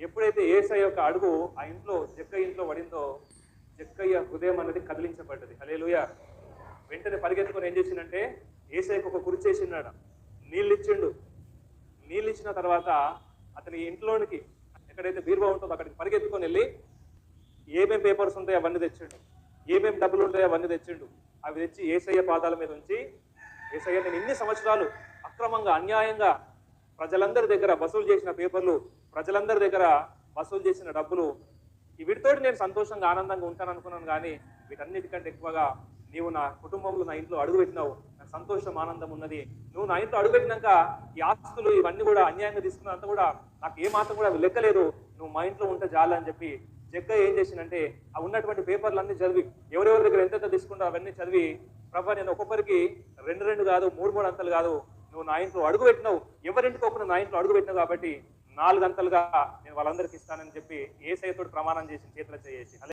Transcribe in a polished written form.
ఎప్పుడైతే యేసయ్య యొక్క అడుగు ఆ ఇంట్లో జక్కయ్య ఇంట్లో పడిందో జక్కయ్య హృదయం అనేది కదిలించబడ్డది. హల్లెలూయా. వెంటనే పరిగెత్తుకొని ఏం చేసిందంటే యేసయ్యకు ఒక కుర్చేసినాడు, నీళ్ళు ఇచ్చిండు. నీళ్ళు ఇచ్చిన తర్వాత అతని ఇంట్లోనికి ఎక్కడైతే బీరువా ఉంటుందో అక్కడికి పరిగెత్తుకొని వెళ్ళి ఏమేం పేపర్స్ ఉంటాయో అవన్నీ తెచ్చిండు, ఏమేం డబ్బులు ఉంటాయో అవన్నీ తెచ్చిండు. అవి తెచ్చి యేసయ్య పాదాల మీద ఉంచి, యేసయ్య నేను ఇన్ని సంవత్సరాలు అక్రమంగా అన్యాయంగా ప్రజలందరి దగ్గర వసూలు చేసిన పేపర్లు, ప్రజలందరి దగ్గర వసూలు చేసిన డబ్బులు, వీటితోటి నేను సంతోషంగా ఆనందంగా ఉంటాను అనుకున్నాను, కానీ వీటన్నిటికంటే ఎక్కువగా నీవు నా కుటుంబంలో నా ఇంట్లో అడుగుపెట్టినావు, నాకు సంతోషం ఆనందం ఉన్నది. నువ్వు నా ఇంట్లో అడుగుపెట్టినాక ఈ ఆస్తులు ఇవన్నీ కూడా అన్యాయంగా తీసుకున్నంత కూడా నాకు ఏ మాత్రం కూడా లెక్కలేదు, నువ్వు మా ఇంట్లో ఉంటే చాలు అని చెప్పి జగ్గయ్య ఏం చేసిందంటే ఆ ఉన్నటువంటి పేపర్లు అన్ని చదివి ఎవరెవరి దగ్గర ఎంతెంత తీసుకుంటో అవన్నీ చదివి, ప్రభా నేను ఒక్కొక్కరికి 2 కాదు 3 అంతలు కాదు, నువ్వు నా ఇంట్లో అడుగు పెట్టినావు, ఎవరింటికి ఒకరు నా ఇంట్లో అడుగు పెట్టినావు కాబట్టి 4 అంతలుగా నేను వాళ్ళందరికీ ఇస్తానని చెప్పి యేసయ్యతోటి ప్రమాణం చేసి చేతులు చేసి